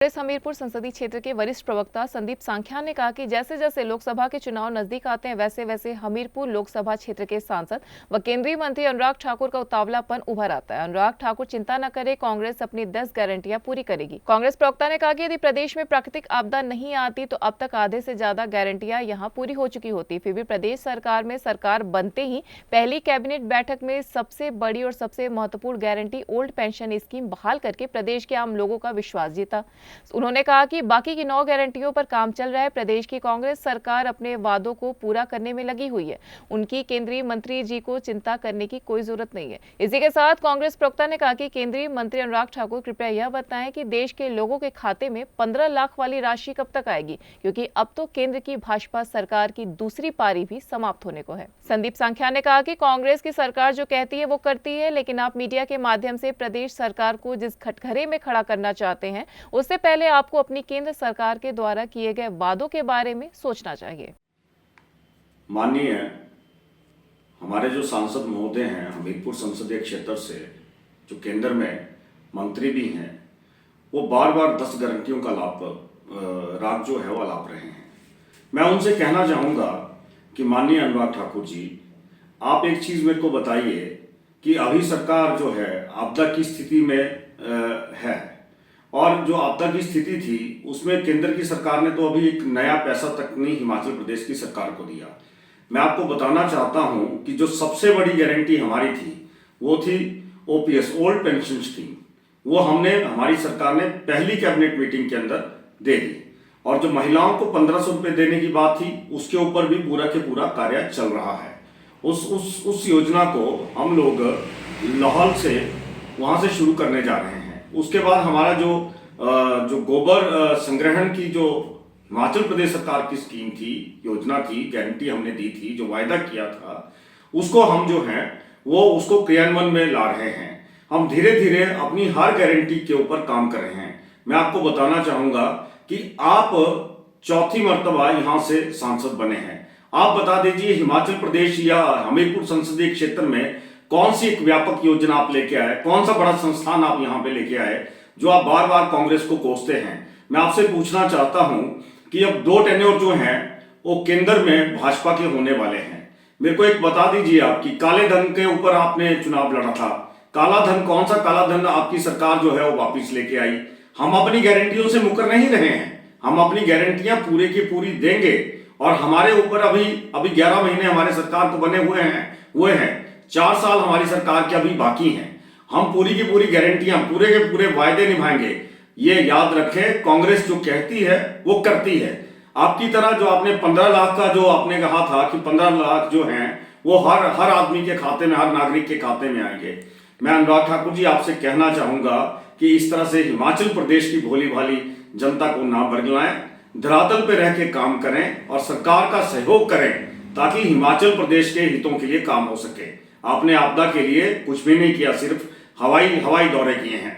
कांग्रेस हमीरपुर संसदीय क्षेत्र के वरिष्ठ प्रवक्ता संदीप सांख्या ने कहा कि जैसे जैसे लोकसभा के चुनाव नजदीक आते हैं वैसे वैसे हमीरपुर लोकसभा क्षेत्र के सांसद व केंद्रीय मंत्री अनुराग ठाकुर का उतावलापन उभर आता है। अनुराग ठाकुर चिंता न करे, कांग्रेस अपनी 10 गारंटियां पूरी करेगी। कांग्रेस प्रवक्ता ने कहा कि यदि प्रदेश में प्राकृतिक आपदा नहीं आती तो अब तक आधे से ज्यादा गारंटियां यहां पूरी हो चुकी होती। फिर भी प्रदेश सरकार में सरकार बनते ही पहली कैबिनेट बैठक में सबसे बड़ी और सबसे महत्वपूर्ण गारंटी ओल्ड पेंशन स्कीम बहाल करके प्रदेश के आम लोगों का विश्वास जीता। उन्होंने कहा कि बाकी की 9 गारंटियों पर काम चल रहा है। प्रदेश की कांग्रेस सरकार अपने वादों को पूरा करने में लगी हुई है। उनकी केंद्रीय मंत्री जी को चिंता करने की कोई जरूरत नहीं है। इसी के साथ कांग्रेस प्रवक्ता ने कहा कि केंद्रीय मंत्री अनुराग ठाकुर कृपया यह बताएं कि देश के लोगों के खाते में 15 लाख वाली राशि कब तक आएगी, क्योंकि अब तो केंद्र की भाजपा सरकार की दूसरी पारी भी समाप्त होने को है। संदीप सांख्या ने कहा कि कांग्रेस की सरकार जो कहती है वो करती है, लेकिन आप मीडिया के माध्यम से प्रदेश सरकार को जिस कटघरे में खड़ा करना चाहते हैं उससे पहले आपको अपनी केंद्र सरकार के द्वारा किए गए वादों के बारे में सोचना चाहिए। माननीय हमारे जो सांसद महोदय हैं हमीरपुर संसदीय क्षेत्र से, जो केंद्र में मंत्री भी हैं, वो बार बार 10 गारंटियों का लाभ जो है वो लाभ रहे हैं। मैं उनसे कहना चाहूँगा कि माननीय अनुराग ठाकुर जी, आप एक चीज़ मेरे को बताइए कि अभी सरकार जो है आपदा की स्थिति में है, और जो आपदा की स्थिति थी उसमें केंद्र की सरकार ने तो अभी एक नया पैसा तक नहीं हिमाचल प्रदेश की सरकार को दिया। मैं आपको बताना चाहता हूं कि जो सबसे बड़ी गारंटी हमारी थी वो थी ओपीएस, ओल्ड पेंशन स्कीम। वो हमारी सरकार ने पहली कैबिनेट मीटिंग के अंदर दे दी, और जो महिलाओं को 1500 रुपये देने की बात थी उसके ऊपर भी पूरा के पूरा कार्य चल रहा है। उस योजना को हम लोग लाहौल से वहां से शुरू करने जा रहे हैं। उसके बाद हमारा जो गोबर संग्रहण की जो हिमाचल प्रदेश सरकार की स्कीम थी, योजना थी, गारंटी हमने दी थी, जो वायदा किया था, उसको हम जो है वो उसको क्रियान्वयन में ला रहे हैं। हम धीरे धीरे अपनी हर गारंटी के ऊपर काम कर रहे हैं। मैं आपको बताना चाहूंगा कि आप चौथी मर्तबा यहाँ से सांसद बने हैं। आप बता दीजिए हिमाचल प्रदेश या हमीरपुर संसदीय क्षेत्र में कौन सी एक व्यापक योजना आप लेके आए, कौन सा बड़ा संस्थान आप यहाँ पे लेके आए जो आप बार बार कांग्रेस को कोसते हैं। मैं आपसे पूछना चाहता हूं कि अब 2 टेन्योर जो हैं वो केंद्र में भाजपा के होने वाले हैं। मेरे को एक बता दीजिए आप कि काले धन के ऊपर आपने चुनाव लड़ा था। काला धन, कौन सा काला धन आपकी सरकार जो है वो वापिस लेके आई। हम अपनी गारंटियों से मुकर नहीं रहे हैं, हम अपनी गारंटियां पूरे की पूरी देंगे। और हमारे ऊपर अभी 11 महीने हमारे सरकार को बने हुए हैं 4 साल हमारी सरकार के अभी बाकी हैं। हम पूरी की पूरी गारंटियां, पूरे के पूरे वायदे निभाएंगे। ये याद रखें, कांग्रेस जो कहती है वो करती है। आपकी तरह जो आपने 15 लाख का जो आपने कहा था कि 15 लाख जो हैं वो हर आदमी के खाते में, हर नागरिक के खाते में आएंगे। मैं अनुराग ठाकुर जी आपसे कहना चाहूंगा कि इस तरह से हिमाचल प्रदेश की भोली भाली जनता को ना बरगलाएं, धरातल पे रह के काम करें और सरकार का सहयोग करें ताकि हिमाचल प्रदेश के हितों के लिए काम हो सके। आपने आपदा के लिए कुछ भी नहीं किया, सिर्फ हवाई दौरे किए हैं।